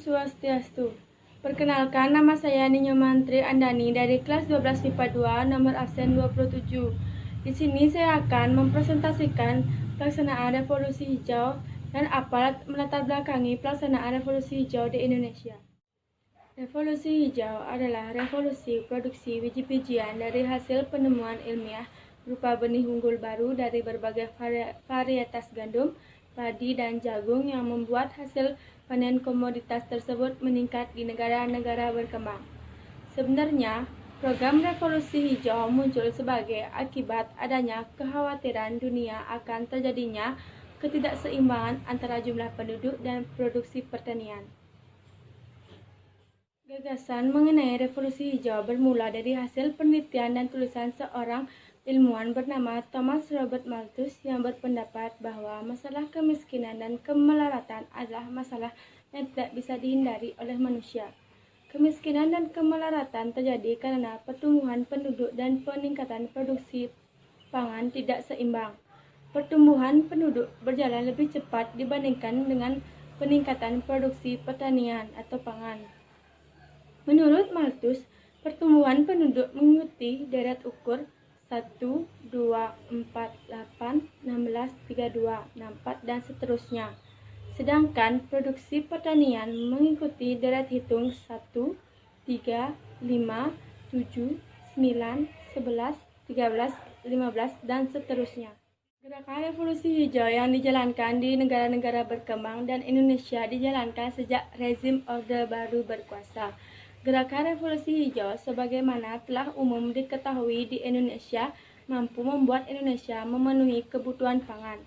Swastiastu. Perkenalkan, nama saya Ninyo Mantri Andani dari kelas 12 MIPA 2, nomor absen 27. Di sini saya akan mempresentasikan pelaksanaan revolusi hijau dan apa melatar belakangi pelaksanaan revolusi hijau di Indonesia. Revolusi hijau adalah revolusi produksi biji-bijian dari hasil penemuan ilmiah berupa benih unggul baru dari berbagai varietas gandum, padi, dan jagung yang membuat hasil panen komoditas tersebut meningkat di negara-negara berkembang. Sebenarnya, program revolusi hijau muncul sebagai akibat adanya kekhawatiran dunia akan terjadinya ketidakseimbangan antara jumlah penduduk dan produksi pertanian. Gagasan mengenai revolusi hijau bermula dari hasil penelitian dan tulisan seorang ilmuwan bernama Thomas Robert Malthus yang berpendapat bahwa masalah kemiskinan dan kemelaratan adalah masalah yang tidak bisa dihindari oleh manusia. Kemiskinan dan kemelaratan terjadi karena pertumbuhan penduduk dan peningkatan produksi pangan tidak seimbang. Pertumbuhan penduduk berjalan lebih cepat dibandingkan dengan peningkatan produksi pertanian atau pangan. Menurut Malthus, pertumbuhan penduduk mengikuti deret ukur 1, 2, 4, 8, 16, 32, 64, dan seterusnya. Sedangkan produksi pertanian mengikuti deret hitung 1, 3, 5, 7, 9, 11, 13, 15, dan seterusnya. Gerakan revolusi hijau yang dijalankan di negara-negara berkembang dan Indonesia dijalankan sejak rezim Orde Baru berkuasa. Gerakan revolusi hijau sebagaimana telah umum diketahui di Indonesia mampu membuat Indonesia memenuhi kebutuhan pangan.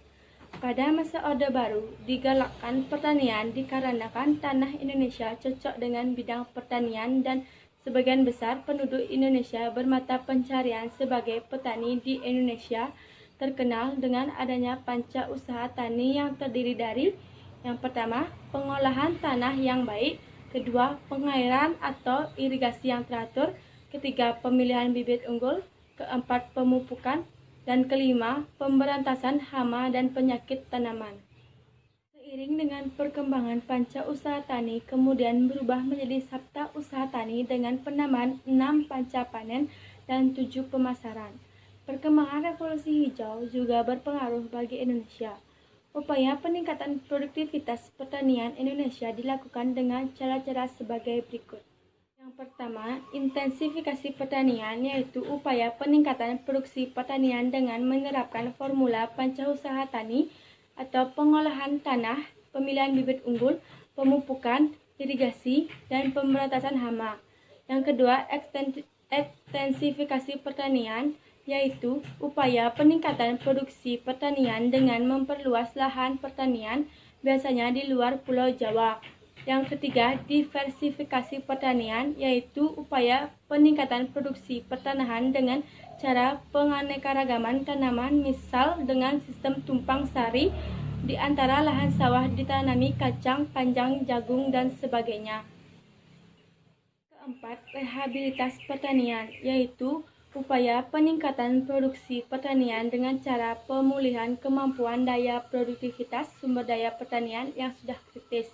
Pada masa Orde Baru, digalakkan pertanian dikarenakan tanah Indonesia cocok dengan bidang pertanian dan sebagian besar penduduk Indonesia bermata pencarian sebagai petani di Indonesia terkenal dengan adanya panca usaha tani yang terdiri dari yang pertama, pengolahan tanah yang baik, kedua, pengairan atau irigasi yang teratur, ketiga, pemilihan bibit unggul, keempat, pemupukan, dan kelima, pemberantasan hama dan penyakit tanaman. Seiring dengan perkembangan panca usaha tani kemudian berubah menjadi sabta usaha tani dengan penambahan 6 panca panen dan 7 pemasaran. Perkembangan revolusi hijau juga berpengaruh bagi Indonesia. Upaya peningkatan produktivitas pertanian Indonesia dilakukan dengan cara-cara sebagai berikut. Yang pertama, intensifikasi pertanian, yaitu upaya peningkatan produksi pertanian dengan menerapkan formula pancausaha tani atau pengolahan tanah, pemilihan bibit unggul, pemupukan, irigasi, dan pemberantasan hama. Yang kedua, ekstensifikasi pertanian, yaitu upaya peningkatan produksi pertanian dengan memperluas lahan pertanian, biasanya di luar Pulau Jawa. Yang ketiga, diversifikasi pertanian, yaitu upaya peningkatan produksi pertanahan dengan cara penganekaragaman tanaman, misal dengan sistem tumpang sari, di antara lahan sawah ditanami kacang, panjang, jagung, dan sebagainya. Keempat, rehabilitas pertanian, yaitu upaya peningkatan produksi pertanian dengan cara pemulihan kemampuan daya produktivitas sumber daya pertanian yang sudah kritis.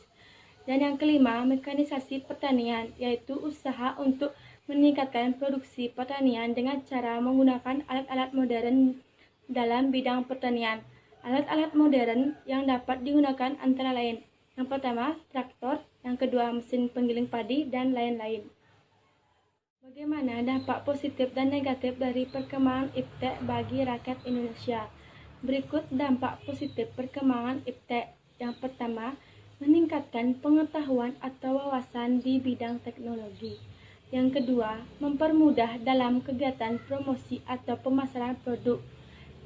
Dan yang kelima, mekanisasi pertanian, yaitu usaha untuk meningkatkan produksi pertanian dengan cara menggunakan alat-alat modern dalam bidang pertanian. Alat-alat modern yang dapat digunakan antara lain, yang pertama, traktor, yang kedua, mesin penggiling padi, dan lain-lain. Bagaimana dampak positif dan negatif dari perkembangan iptek bagi rakyat Indonesia? Berikut dampak positif perkembangan iptek. Yang pertama, meningkatkan pengetahuan atau wawasan di bidang teknologi. Yang kedua, mempermudah dalam kegiatan promosi atau pemasaran produk.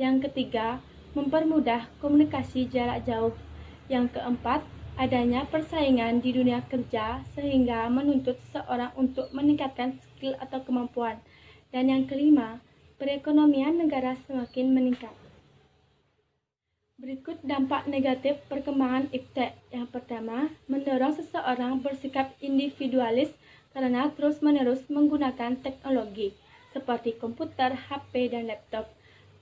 Yang ketiga, mempermudah komunikasi jarak jauh. Yang keempat, adanya persaingan di dunia kerja sehingga menuntut seseorang untuk meningkatkan skill atau kemampuan. Dan yang kelima, perekonomian negara semakin meningkat. Berikut dampak negatif perkembangan iptek. Yang pertama, mendorong seseorang bersikap individualis karena terus-menerus menggunakan teknologi seperti komputer, HP, dan laptop.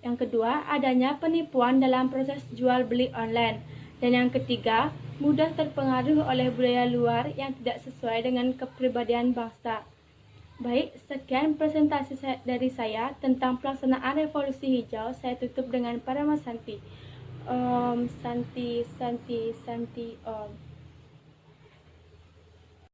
Yang kedua, adanya penipuan dalam proses jual beli online. Dan yang ketiga, mudah terpengaruh oleh budaya luar yang tidak sesuai dengan kepribadian bangsa. Baik, sekian presentasi dari saya tentang pelaksanaan revolusi hijau. Saya tutup dengan Parama Santi. Om Santi Santi Santi Om.